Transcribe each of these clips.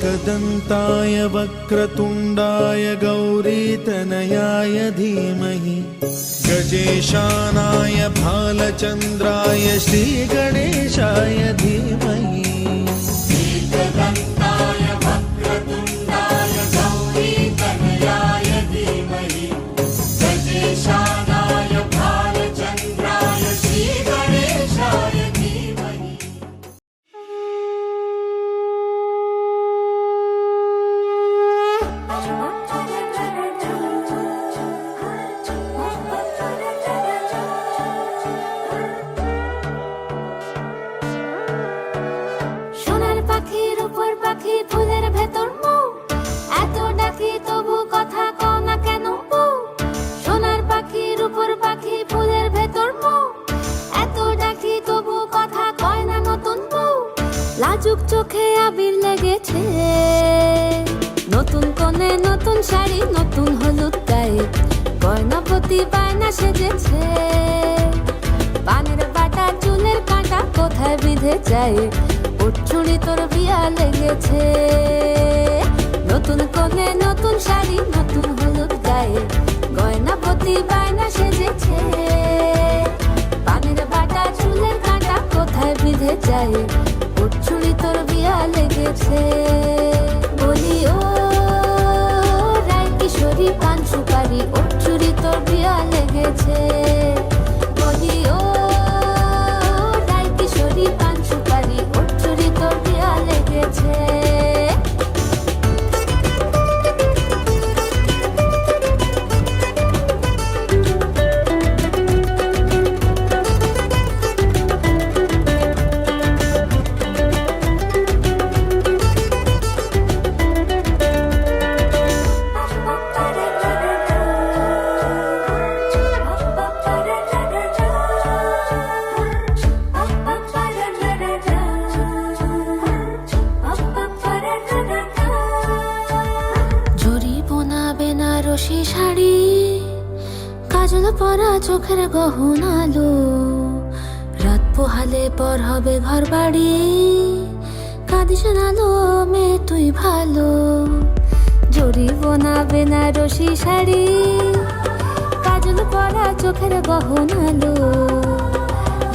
एकदन्ताय वक्रतुण्डाय गौरीतनयाय धीमहि गजेशानाय भालचन्द्राय श्रीगणेशाय धीमहि एकदन्ताय वक्रतुण्डाय गौरीतनयाय धीमहि गजेशानाय भालचन्द्राय श्रीगणेशाय धीमहि। সোনার পাখির উপর পাখি ফুলের ভেতর মৌ, এত ডাকি তবু কথা কও না কেন বউ। সোনার পাখির উপর পাখি ফুলের ভেতর মৌ, এত ডাকি তবু কথা কয় না নতুন বউ। লাজুক চোখে আবির লেগেছে, নতুন কোণে নতুন শাড়ি নতুন হলুদ গায়ে, গয়নাপতি বায়না সেজেছে। পানের বাটা চুলের কাঁটা কোথায় বিঁধে যায়, উঠছুড়ি তোর বিয়া লেগেছে। নতুন কোণে নতুন শাড়ি নতুন হলুদ গায়ে, গয়নাপতি বায়না সেজেছে। পানের বাটা চুলের কাঁটা কোথায় বিঁধে যায়, উঠছুড়ি তোর বিয়া লেগেছে। বলি ও রায় কিশোরী পান সুপারি, উঠছুড়ি তোর বিয়া লেগেছে। বলি ও রায় কিশোরী পান সুপারি, উঠছুড়ি তোর বিয়া লেগেছে। জরি বোনা বেনারসি শাড়ি, কাজল পরা চোখের গহনালো, রাত পোহালে পর হবে ঘর বাড়ি, কাঁদিস না লো মেয়ে তুই ভালো। জরি বোনা বেনারসি শাড়ি, কাজল পরা চোখের গহনালো,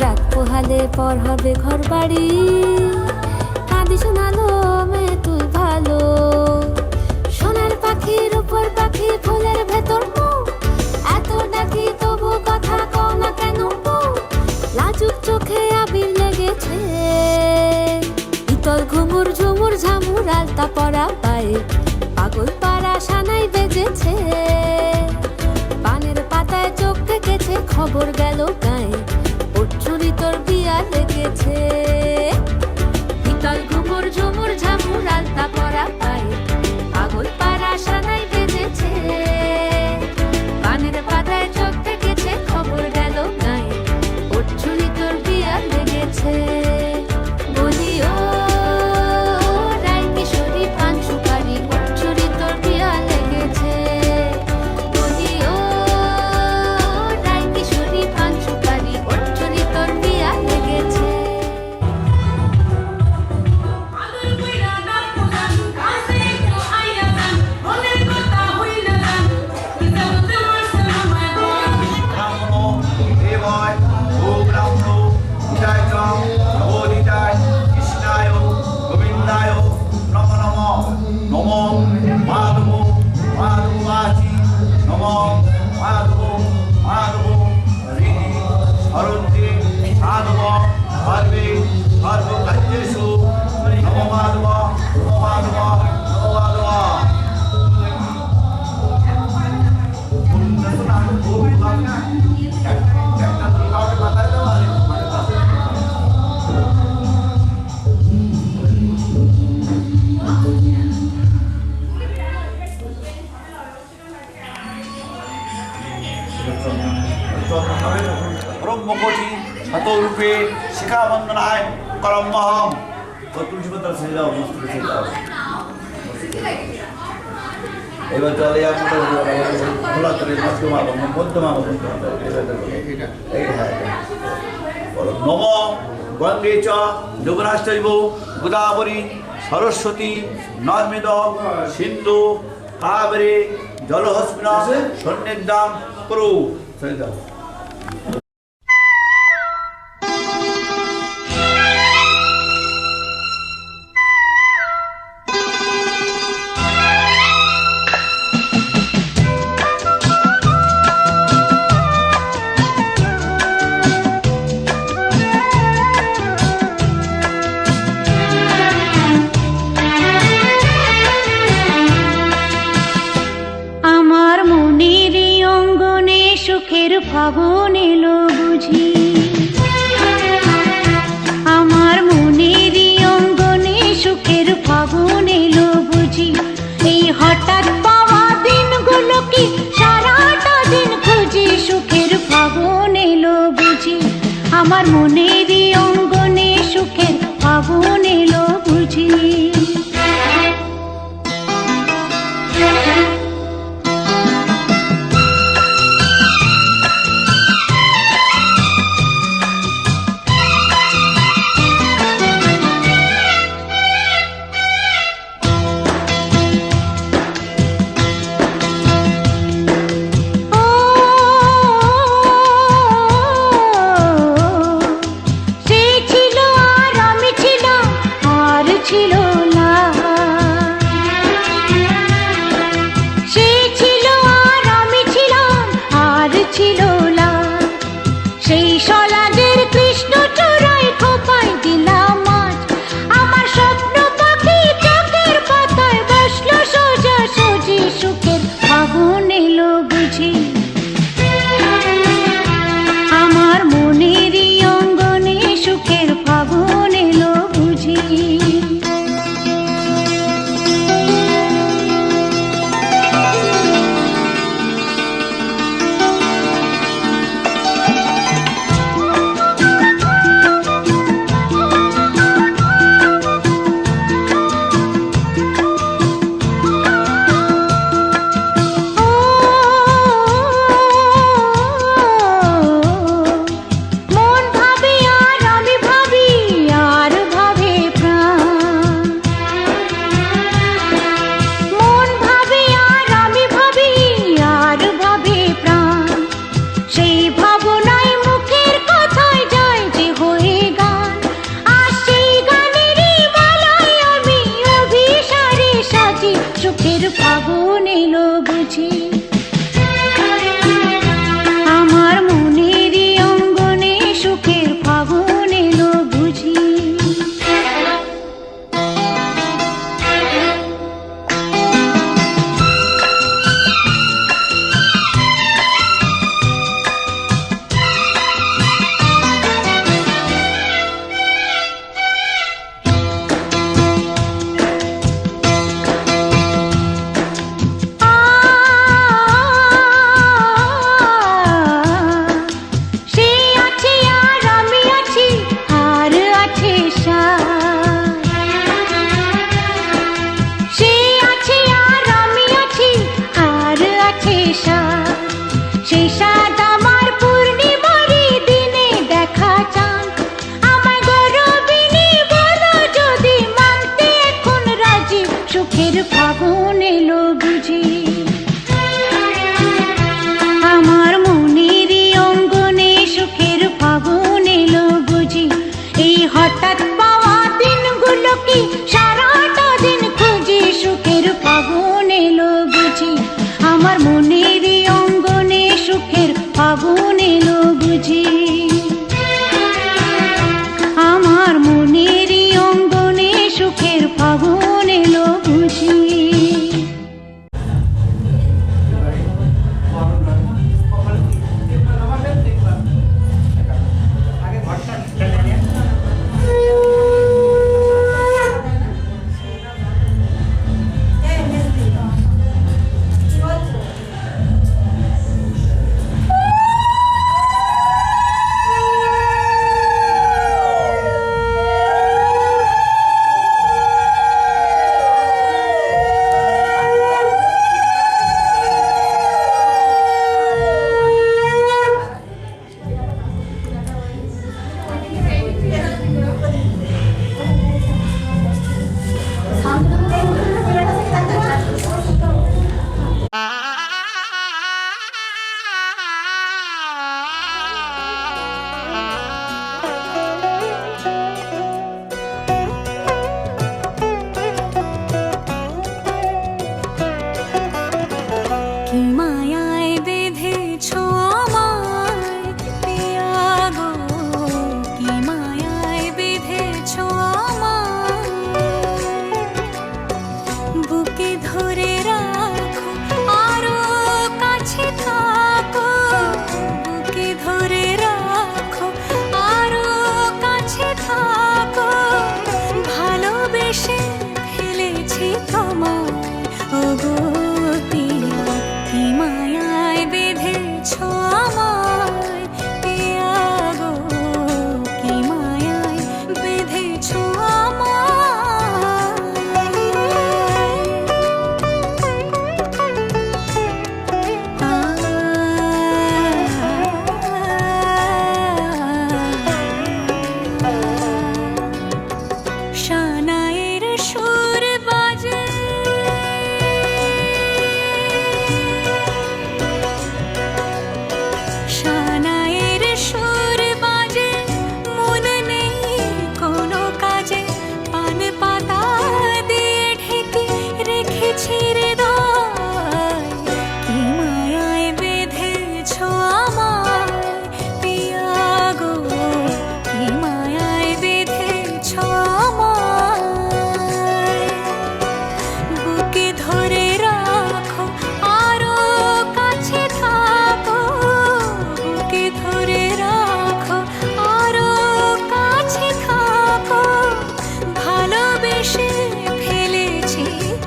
রাত পোহালে পর হবে ঘর বাড়ি, কাঁদিস না লো মেয়ে তুই ভালো। সোনার পাখির উপর পাখি ফুলের ভেতর মৌ, এত ডাকি তবু কথা কও না কেন বউ। লাজুক চোখে আবির লেগেছে, ইতল ঘুমুর ঝুমুর ঝামুর আলতা পরা পায়ে, পাগল পাড়া সানাই বেজেছে। পানের পাতায় চোখ থেকেছে, খবর গেল গায়ে, উঠছুড়ি তোর বিয়া লেগেছে। ইতল ঘুমুর ঝুমুর ঝামুর আলতা পরা পায়ে, পাগল পাড়া সানাই বেজেছে। পানের পাতায় চোখ থেকেছে, খবর গেল গায়ে, উঠছুড়ি তোর বিয়া লেগেছে। বলি ও রায় কিশোরী পান সুপারি, উঠছুড়ি তোর বিয়া লেগেছে। বলি ও রায় কিশোরী পান সুপারি, উঠছুড়ি তোর বিয়া লেগেছে। ব্রহ্মকোটি শতরূপে শিখাবন্দনায় করমহম। তুলসী পাতা ছেড়ে দাও, মস্তকে ছেড়ে দাও। এবার জলে খোলা করে মধ্যমাগম নম গঙ্গে চ যুবরাষ্ট্রৈব গোদাবরী সরস্বতী নর্মেদম সিন্ধু কাবেরী জলহস্মিনা সন্নিধান কুরু। ছেড়ে দাও। আমার মনের অঙ্গনে সুখের ফাগুন এলো বুঝি, আমার মনের অঙ্গনে সুখের ফাগুন এলো বুঝি, এই হঠাৎ পাওয়া দিনগুলো কি সারাটা দিন খুঁজি, সুখের ফাগুন এলো বুঝি, আমার মনের অঙ্গনে সুখের ফাগুন এলো বুঝি।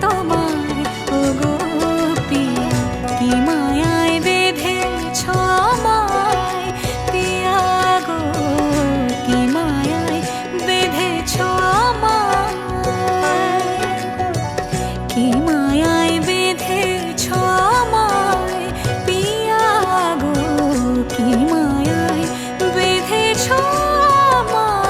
তোমায় ওগো পিয়া কি মায়ায় বেঁধেছ আমায় পিয়া গো কি মায়ায় বেঁধেছ আমায় কি মায়ায় বেঁধেছ আমায় পিয়া গো কি মায়ায় বেঁধেছ আমায়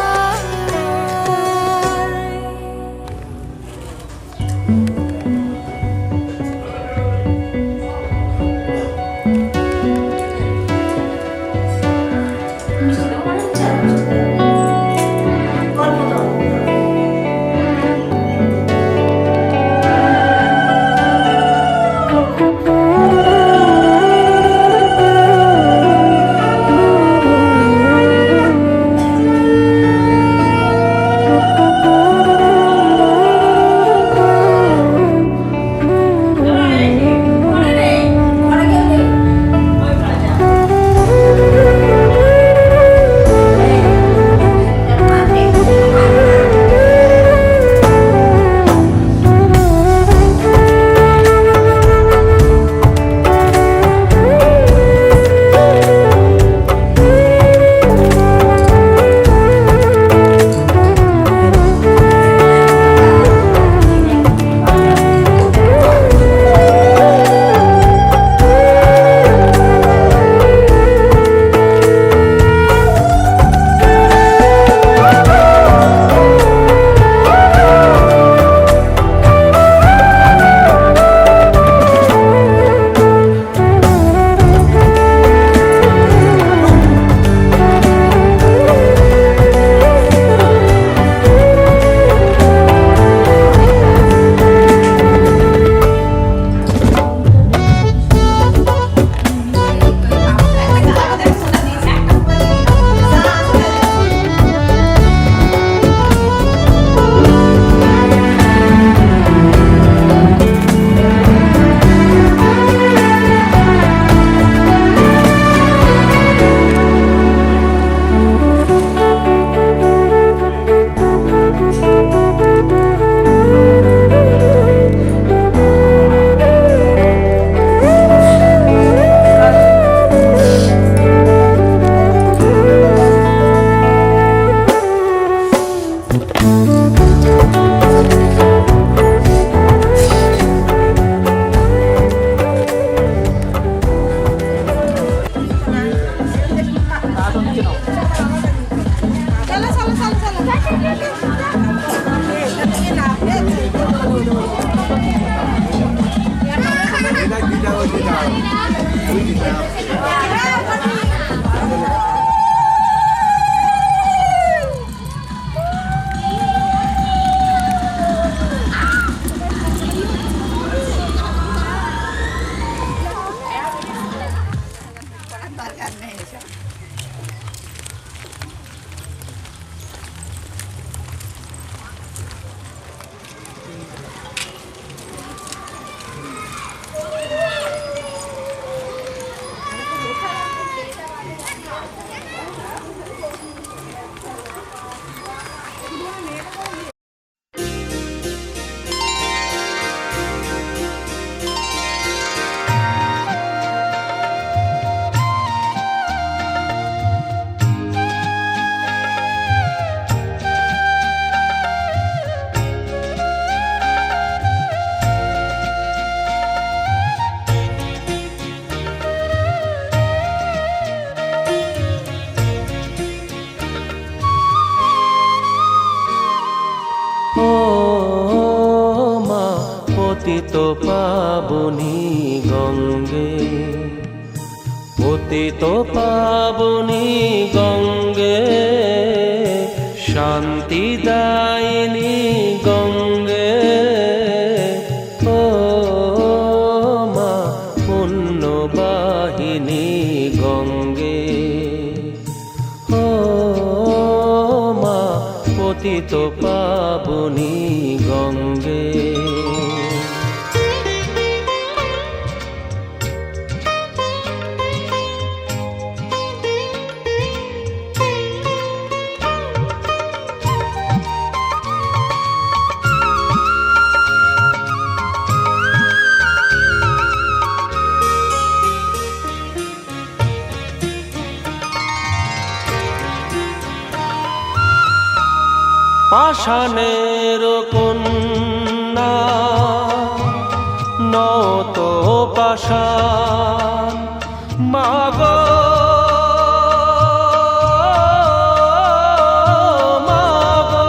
পতিত পাবনী গঙ্গে, পতিত পাবনী গঙ্গে, শান্তিদায়িনী গঙ্গে, ও মা পুণ্যবাহিনী গঙ্গে, ও মা পতিত পাবনী গঙ্গে। পাষাণের কন্যা নত পাষাণ মাগো মাগো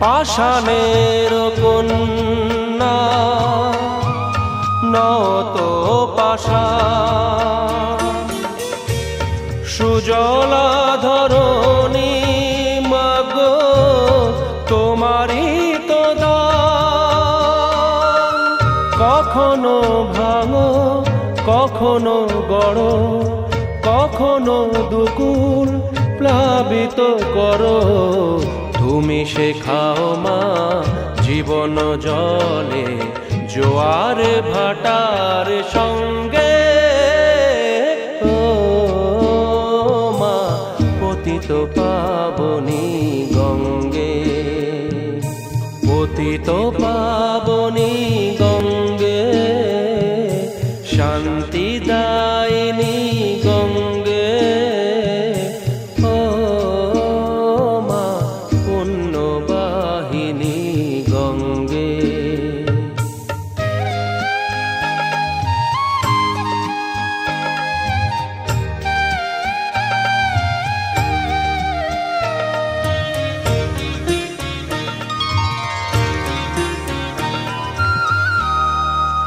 পাষাণের কন্যা নত পাষাণ সুজলা ধরণী মাগো তোমারই তো দান কখনো ভাঙো কখনো গড়ো কখনো দুকুল প্লাবিত করো তুমি শেখাও মা জীবন জলে জোয়ার ভাটার সঙ্গে ও মা পতিত পাবনী গঙ্গে পতিত পাবনী গঙ্গে শান্তি দায়িনী গঙ্গে ও মা পুণ্যবাহিনী গঙ্গে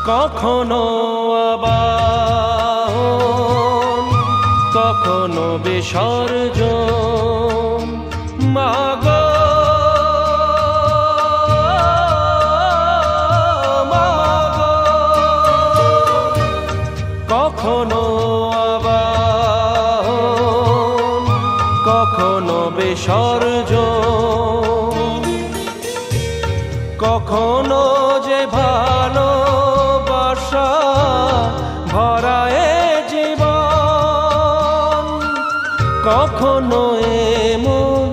কখনো আবাহন কখনো বিসর্জন মাগো মাগো কখনো আবাহন কখনো বিসর্জন কখনো যে ভালো ভরায় জীবন কখনো এমন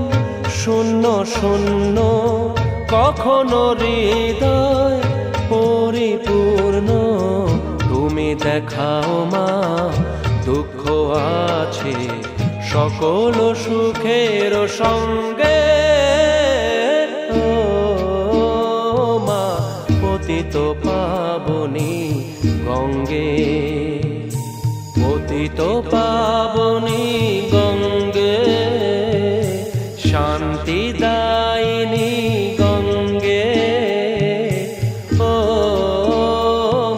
শূন্য শূন্য কখনো হৃদয় পরিপূর্ণ তুমি দেখাও মা দুঃখ আছে সকল সুখের সঙ্গে ও মা পতিত পাবনী গঙ্গে পতিত পাবনী গঙ্গে শান্তি দায়িনী গঙ্গে ও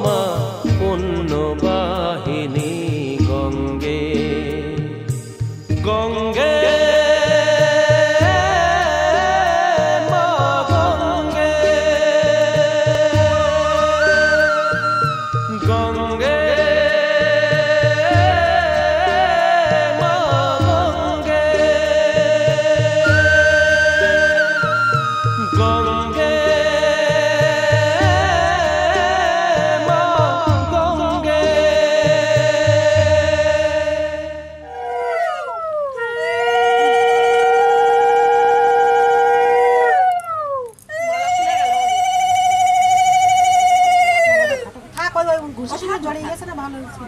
মা পুণ্যবাহিনী গঙ্গে গঙ্গে মা গঙ্গে গঙ্গে মা গঙ্গে গঙ্গে মা গঙ্গে থাক ওই ওই ঘুষের সঙ্গে জড়িয়ে গেছে না ভালো হয়েছে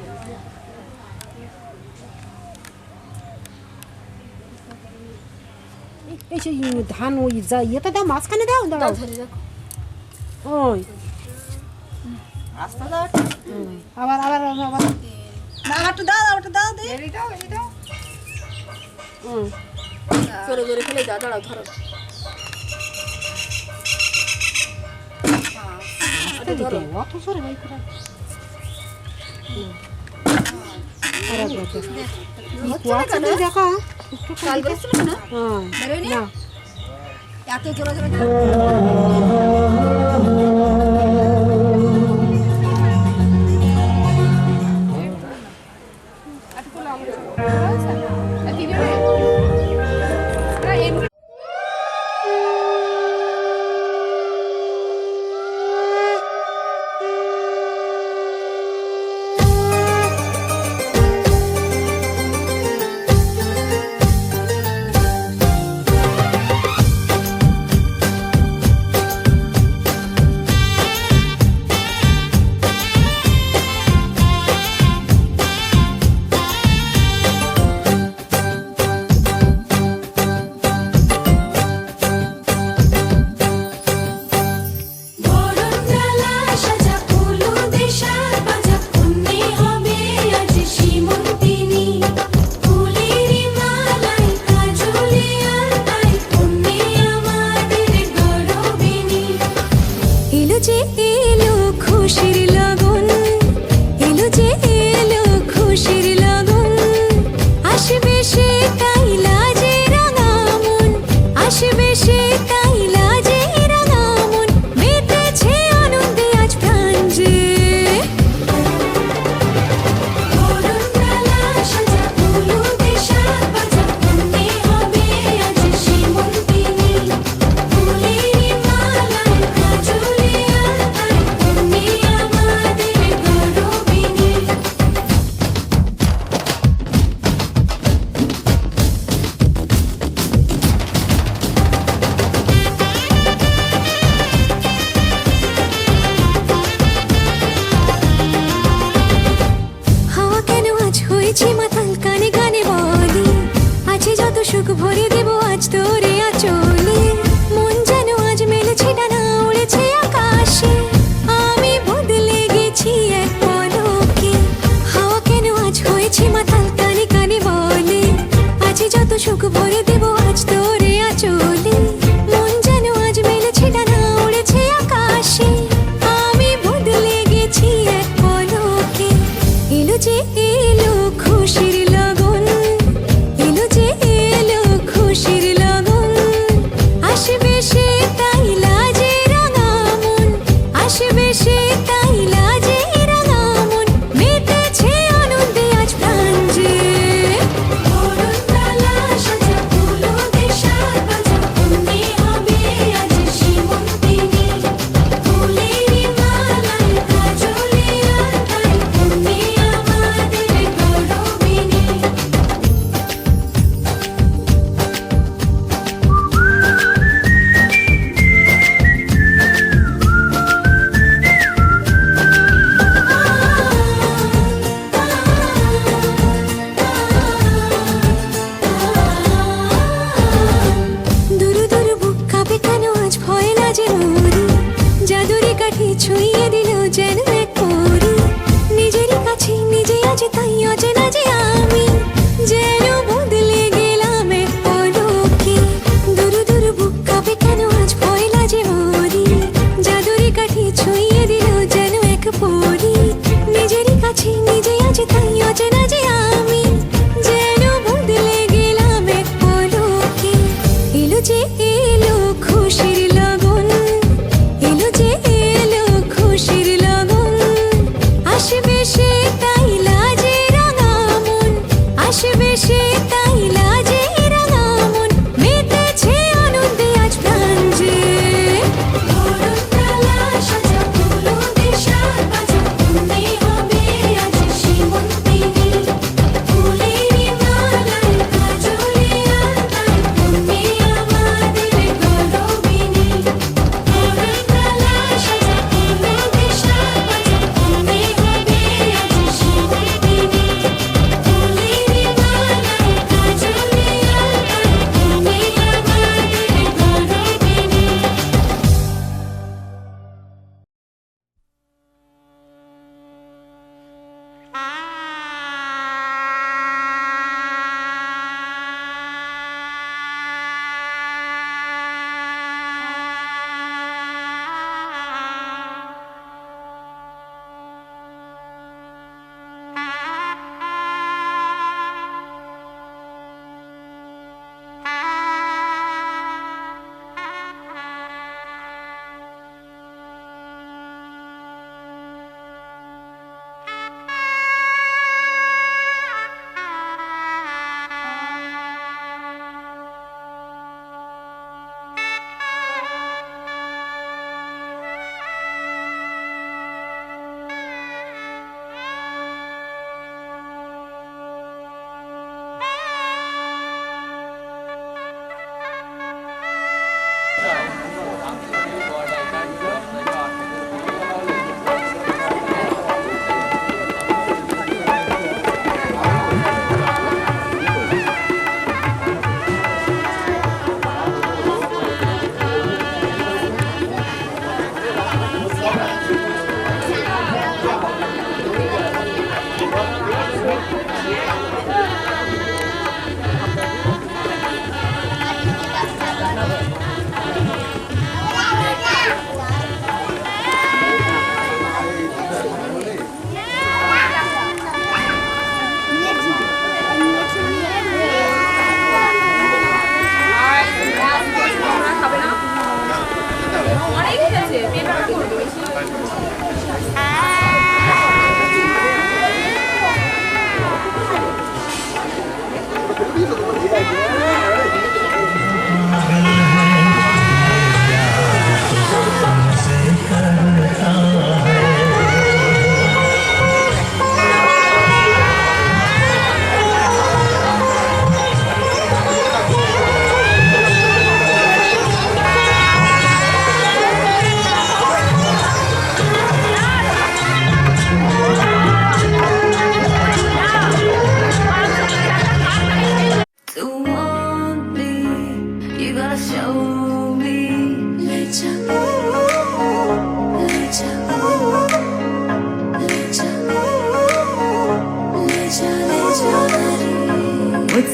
এই সেই ধান ওই যা ইয়েতে দাও মাঝখানে দাও দাও ওই আবার আবার আবার না একটু দাও একটু দাও দে জোরে জোরে ফেলে যা দাঁড়াও ধরো অত সরে ভাই করে দেখা কাল করেছিল না না এত জোরে জোরে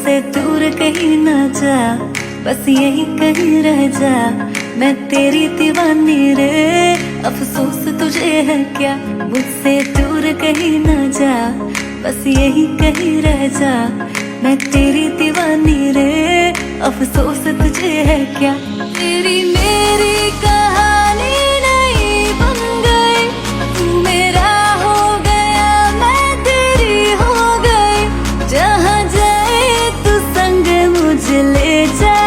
मुझसे दूर कहीं ना जा, बस यही कहीं रह जा। मैं तेरी दीवानी रे, अफसोस तुझे है क्या। मुझसे दूर कहीं ना जा, बस यही कहीं रह जा। मैं तेरी दीवानी रे, अफसोस तुझे है क्या। तेरी मेरी कहानी नहीं बन गई, तू मेरा हो गया मैं तेरी हो गई। जहाँ जाए तू संग मुझे ले जा,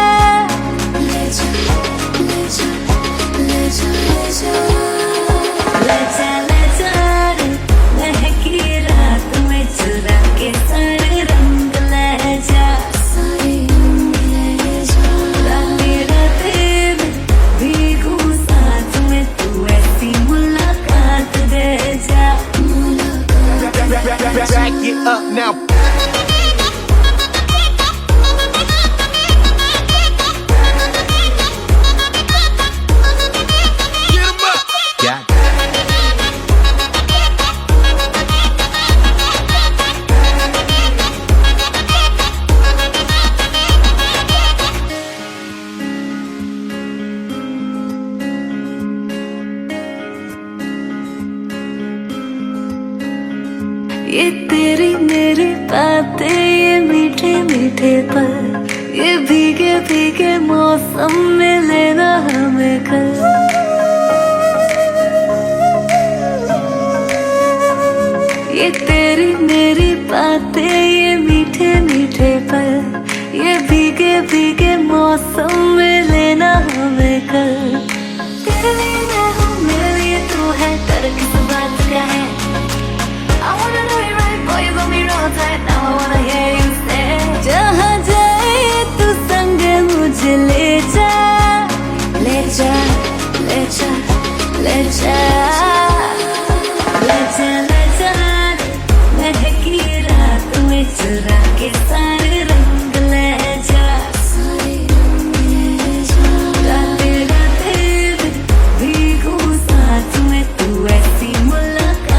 ले जा, ले जा, ले जा, ले जा, ले जा, ले जा रे। महकी रात में चुरा के सारे रंग ले जा, सारे रंग ले जा। रातें रातें में भीगू साथ में, तू ऐसी मुलाकात दे जा, मुलाकात। Back it up now. Get 'em up. Got it. ये तेरी मेरी बातें, ये मीठे मीठे पल, ये भीगे भीगे मौसम में लेना हमें कल। ये तेरी मेरी बातें, ये मीठे मीठे पल, ये भीगे भीगे मौसम में लेना हमें कल। तेरे लिए मैं हूँ, मेरे लिए तू है, डर किस बात का है। I wanna know you right, boy, you got me wrong tight. Now I wanna hear you say, जहाँ जाए तू संग मुझे ले जा, ले जा, ले जा, ले जा, ले जा, ले जा। महकी रात में चुरा के सारे रंग ले जा, सारे रंग ले जा। रातें रातें में भीगू साथ में, तू ऐसी मुलाकात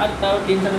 আর তাও 3-4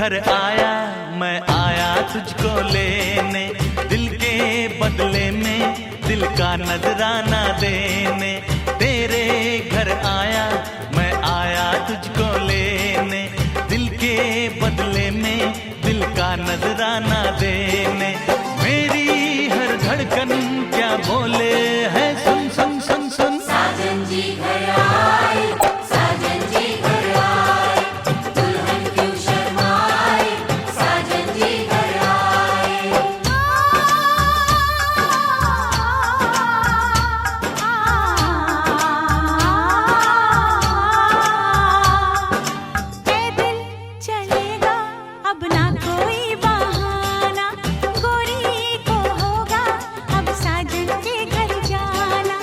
घर आया मैं आया तुझको लेने, दिल के बदले में दिल का नजराना देने। तेरे घर आया मैं आया तुझको लेने, दिल के बदले में दिल का नजराना देने। मेरी हर धड़कन क्या बोले है सुन सुन सुन सुन। साजन जी घर आए, साजन जी घर आए, दुल्हन क्यों शर्माए, साजन जी घर आए। ए दिल चलेगा अब ना कोई बहाना, गोरी को होगा अब साजन के घर जाना।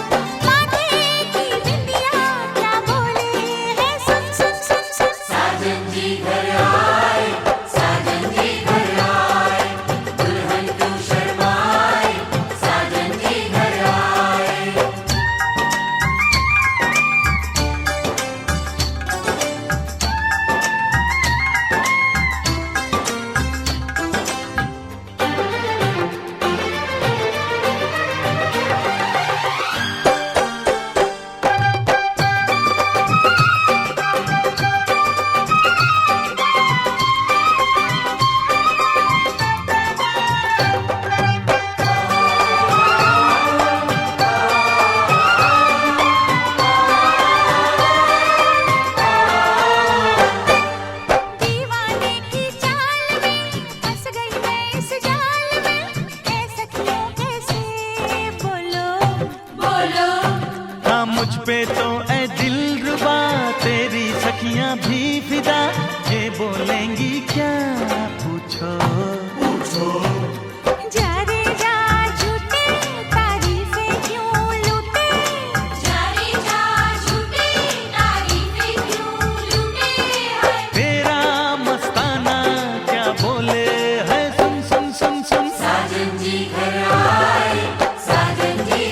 माथे की बिंदिया क्या बोले है सुन सुन सुन सुन। साजन जी घर आए, साजन जी घर आए, दुल्हन क्यों शर्माए, साजन जी घर आए। दीवाने की चाल में फंस गई मैं इस जाल में, ए सखियों कैसे बोलो बोलो। हाँ मुझ पे तो ऐ दिल रुबा तेरी सखियां भी फिदा, ये बोलेंगी क्या पूछो पूछो। जा रे जा झूठे तारीफें क्यों लूटे, जा रे जा झूठी तारीफें क्यों लूटे हैं। तेरा मस्ताना क्या बोले है सुन सुन सुन सुन। साजन जी घर आए, साजन जी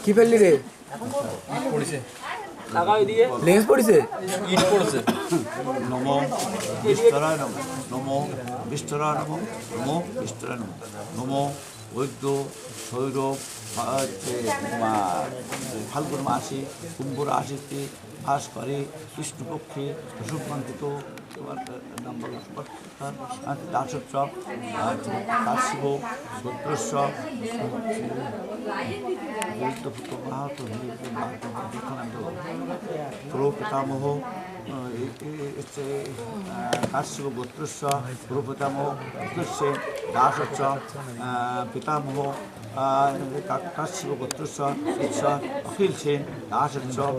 কি ফেললি রে? লেন্স পড়েছে। নমো বিষ্ণুরায় নমঃ নমো বিষ্ণুরায় নমঃ নমো বিষ্ণুরায় নমঃ নমো বৈদ্য শৈরব ফাল্গুন মাসে কুম্ভ রাশিতে বাস করে কৃষ্ণপক্ষে শুক্রান্তিত নাম বলো দাসোৎসব কাশিব গোত্রস্ব বৈদ্যভূত মাহাতো প্রপিতামহ কাশ্যপ গোত্রস্য প্রপিতামহ পুত্রস্যে দাসোৎসব পিতামহ কাশ্যপ গোত্রস্য ঈশ্বর অখিল সেন দাসোৎসব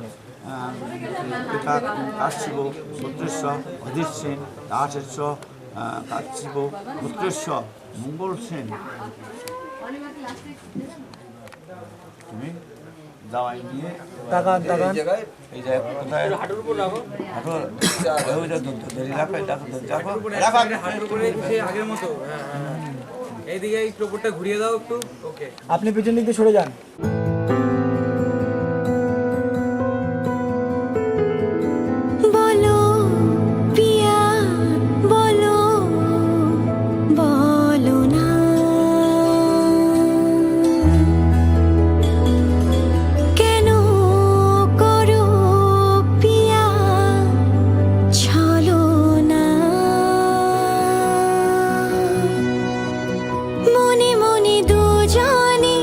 পিতা কাশ্যপ গোত্রস্য অধীর সেন দাসোৎস কাশ্যপ গোত্রস্য মঙ্গল সেন। তুমি দাওয়াই নিয়ে এই জায়গায় কোথায় হাঁটুর উপর রাখো, আগের মতো এইদিকে এই টোপরটা ঘুরিয়ে দাও একটু। ওকে, আপনি পেছন দিকে সরে যান। বলো পিয়া বলো বলো না কেন করো পিয়া ছলো না মনে মনে দুজনে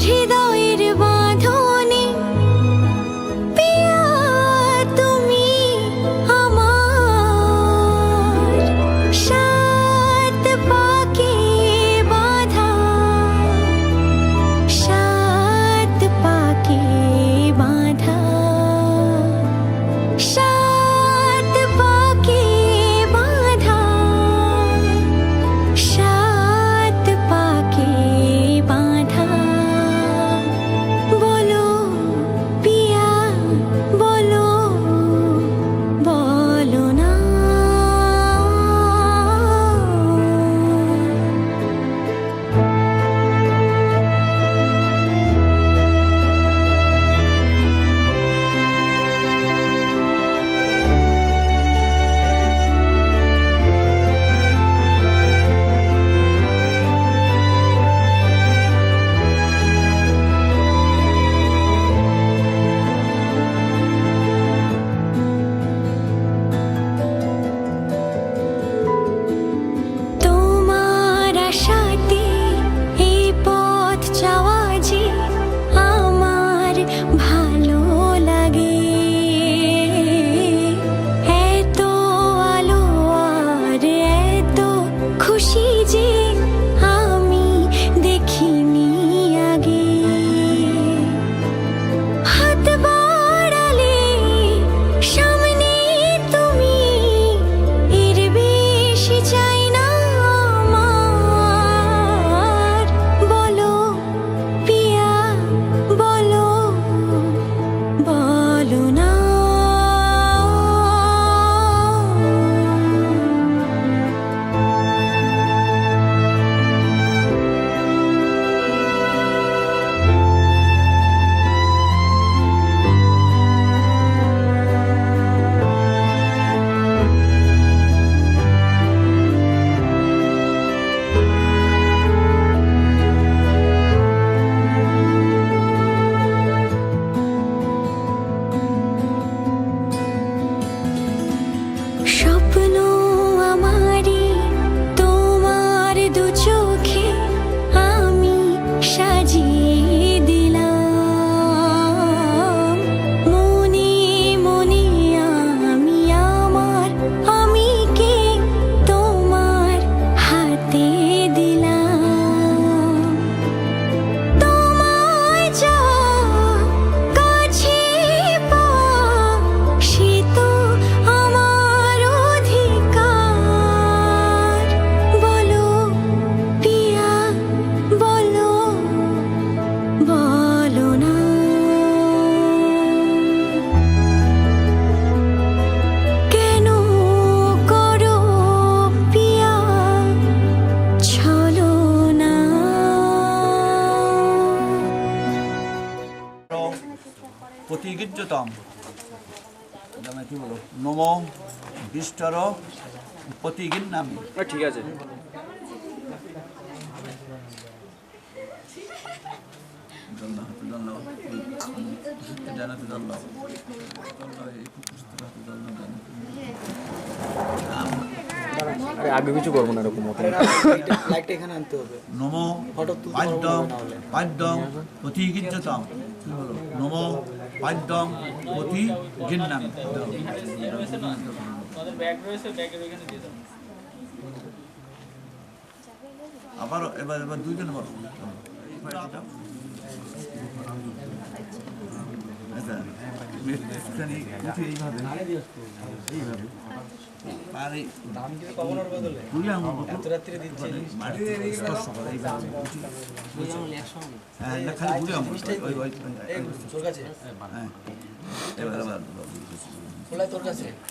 হৃদয়ে প্রতিগিজ্যতম কি বলো নমো বিষ্টর প্রতিগিন্নামি। ঠিক আছে। আগে কিছু করবো না এরকম লাইটটা এখানে আনতে হবে। নমো পাদ্যম পাদ্যম প্রতিগিজ্যতম কি বলো নমো পাদ্যম প্রতিগিন্নামি। আবার এবার দুইজন বলো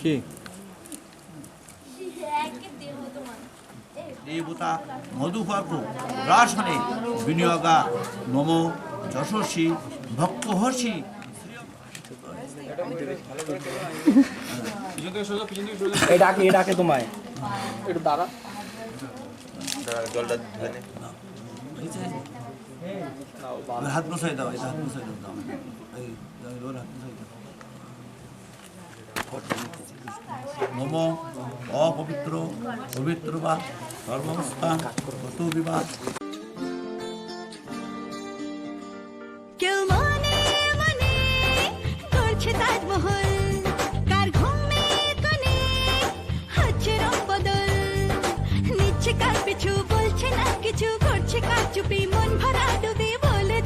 কি দেবতা মধুপাকু রাসনে বিনিয়োগা নমো যশস্বী ভক্তহর্ষি। ডাকে তোমায় একটু দাঁড়া। হাত বসাই দাও, হাত বসাই দাও, নমো অপবিত্র পবিত্র বা সর্বস্থান কত বিবাদ। কেউ মনে মনে করছে তাজমহল, কার ঘুমের কোণে হচ্ছে রং বদল, নিচ্ছে কার পিছু বলছে না কিছু, করছে কার চুপি মন ভরা ডুবে, বলে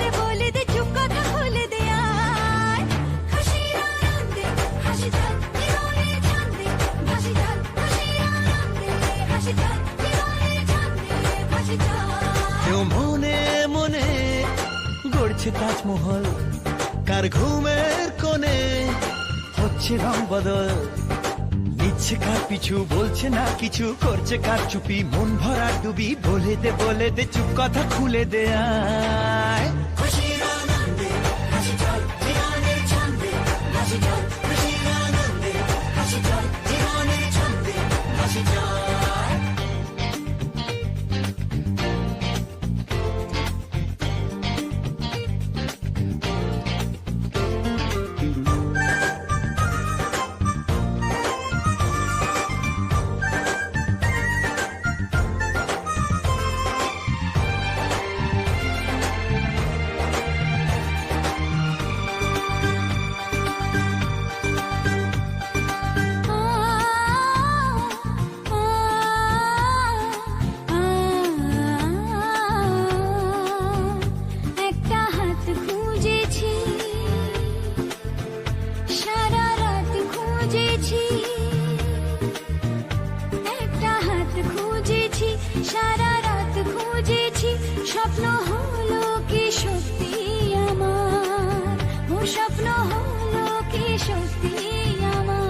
দে চুপ কথা খুলে দে আয়। খুশির আনন্দে হাসি যাক জীবনের ছন্দে ভাসি যাক, খুশির আনন্দে হাসি যাক জীবনের ছন্দে ভাসি যাক। কেউ মনে মনে গড়ছে তাজমহল, কার ঘুমের কোণে হচ্ছে রং বদল, নিচ্ছে কার পিছু বলছে না কিছু, করছে কার চুপি মন ভরা ডুবি, বলে দে চুপ কথা খুলে দে আয়। খুশির আনন্দে হাসি চল জীবনের ছন্দে ভাসি চল, খুশির আনন্দে হাসি চল জীবনের ছন্দে ভাসি চল। একটা হাত খুঁজেছি, সারা রাত খুঁজেছি, একটা হাত খুঁজেছি, সারা রাত খুঁজেছি, স্বপ্ন হলো কি সত্যি আমার, ও স্বপ্ন হলো কি সত্যি আমার।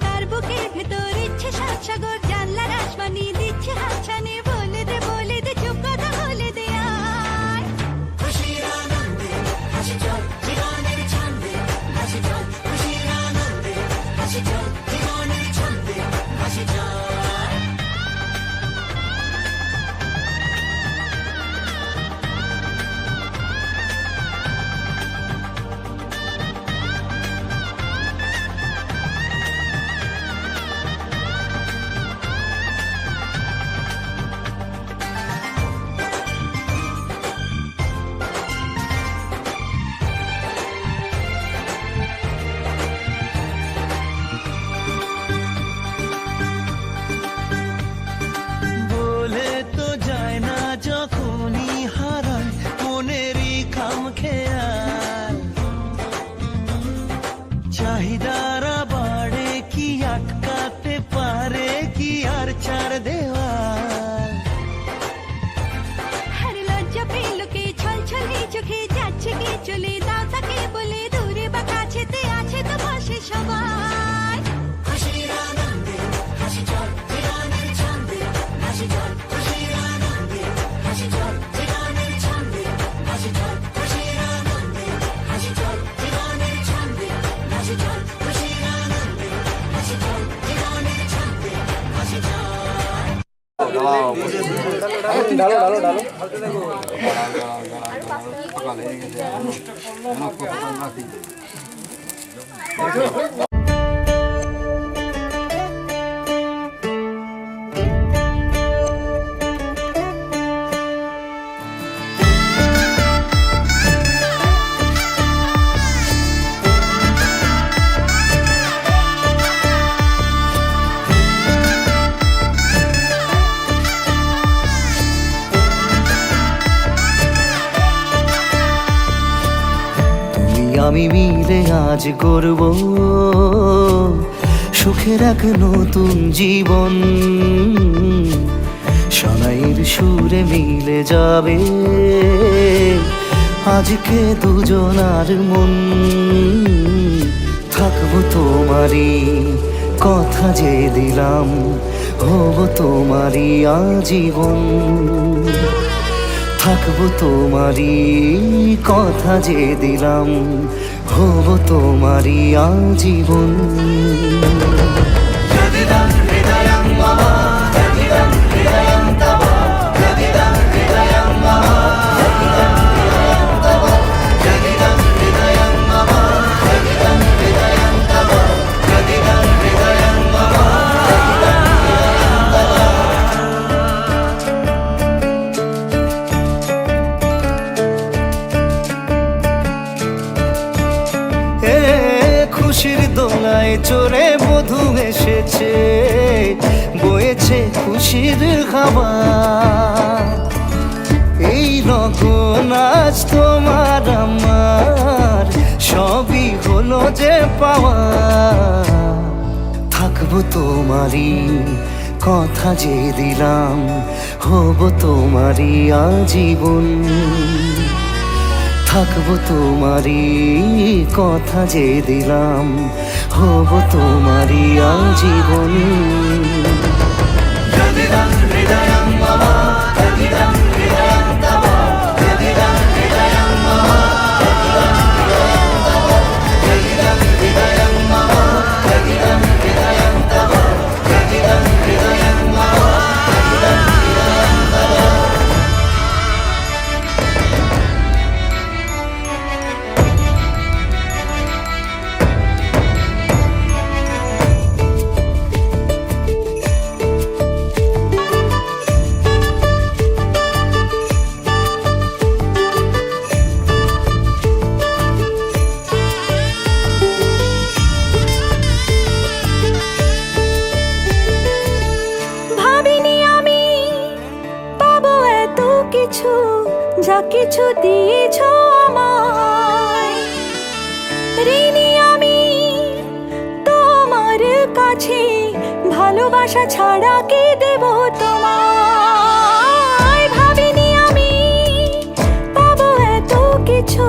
তার বুকের ভেতর ইচ্ছে সাত সাগর, জানলার আসমানি দিচ্ছে হাতছানি, বলে দে চুপ কথা বলে দে আয়। খুশির আনন্দে হাসি চল জীবনের ছন্দে ভাসি চল, খুশির আনন্দে হাসি চল জীবনের ছন্দে ভাসি চল। তুমি আমি মিলে আজ করব সুখের এক নতুন জীবন, সানাইয়ের সুরে মিলে যাবে আজকে দুজনার মন। থাকবো তোমারই কথা যে দিলাম, হব তোমারই আজীবন। থাকবো তোমারই কথা যে দিলাম, হব তোমারই আজীবন। খুশির দোলায় চড়ে বধূ এসেছে, বয়েছে খুশির হাওয়া। এই লগন আজ তোমার আমার সবই হলো যে পাওয়া। থাকবো তোমারই কথা যে দিলাম, হব তোমারই আজীবন। থাকবো তোমারই কথা যে দিলাম, হব তোমারই আজীবন। যা কিছু দিয়েছ আমায়, ঋণী আমি তোমার কাছে। ভালোবাসা ছাড়া কি দেব তোমায়? ভাবিনি আমি পাবো এত কিছু,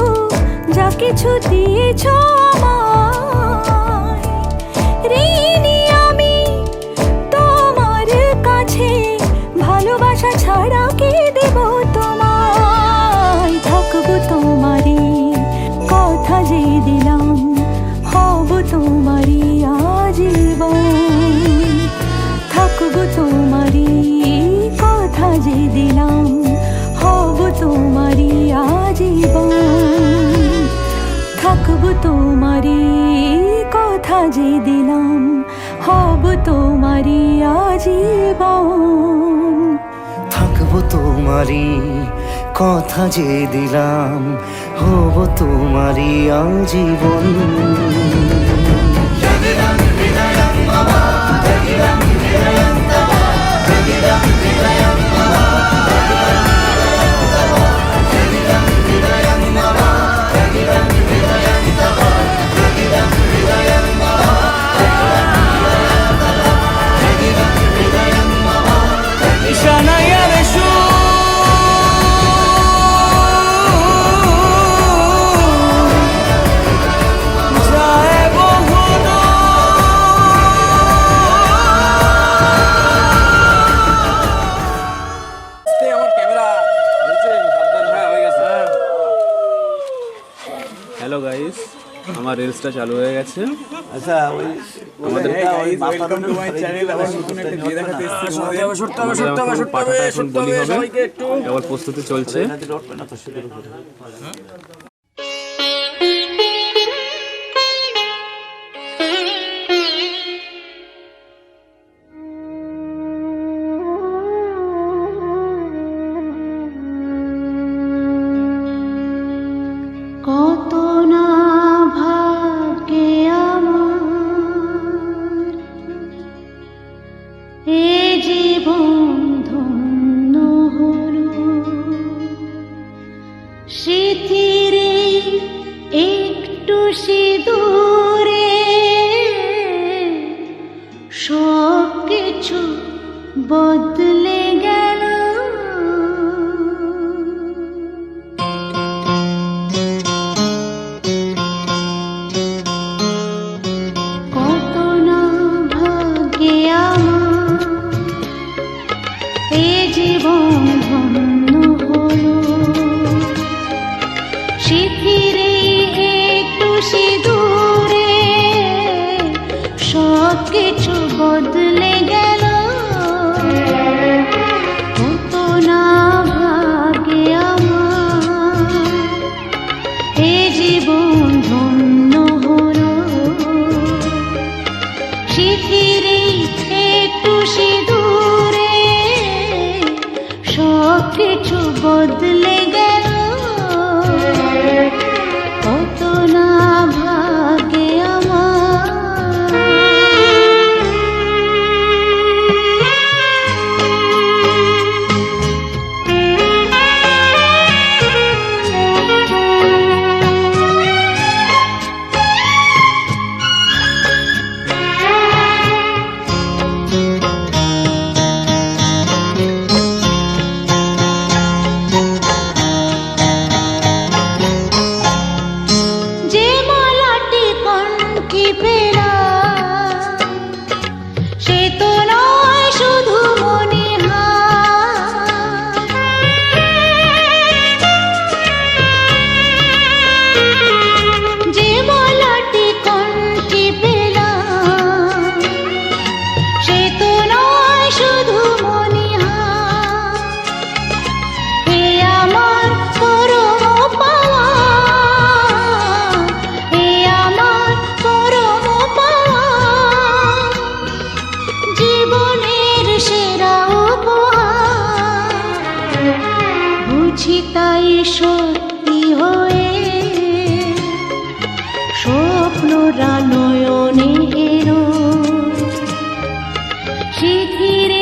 যা কিছু দিয়েছ আমায়। ঋণী আমি তোমার কাছে, ভালোবাসা ছাড়া কি দেব তোমায়? থাকবো তোমারই কথা যে দিলাম, হব তোমারই আজীবন। থাকবো তোমারই কথা যে দিলাম, হব তোমারই আজীবন। থাকবো তোমারই কথা যে দিলাম, হব তোমারই আজীবন। থাকবো তোমারই কথা যে দিলাম, হব তোমারই আজীবন। হ্যালো গাইস, আমার রিলসটা চালু হয়ে গেছে। আচ্ছা ওই আমাদের ওয়েলকাম টু মাই চ্যানেল। আবার নতুন একটা ভিডিও দেখাতে এসেছি তোমাদের। পাঠাটা এখন বলি হবে, আবার প্রস্তুতি চলছে। কত না ভাগ্যে আমার এ জীবন ধন্য হলো, স্মৃতির একটু সিঁদুরে সব কিছু বদলে গেল। কত না ভাগ্যে আমার এ জীবন ধন্য হলো, স্মৃতির একটু সিঁদুরে সব কিছু বদলে গেল। কত না ভাগ্যে আমার এ জীবন ধন্য হলো, স্মৃতির একটু সিঁদুরে সব কিছু বদলে গেল। কত না ভাগ্যে যে মালাটি কণ্ঠে পেলা, সে তো নয় শুধু মনে হয়। যে মালাটি কণ্ঠে পেলা, সে তো নয় শুধু মনে হয়। এ আমার পরম পাওয়া, এ আমার পরম পাওয়া, জীবনের সেরা উপহার। বুঝি তাই সত্যি হয়ে স্বপ্নরা নয়নে এলো, স্মৃতির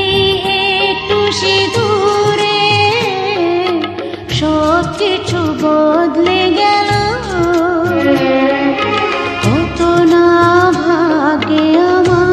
একটু সিঁদুরে সব কিছু বদলে গেল। কত না ভাগ্যে আমার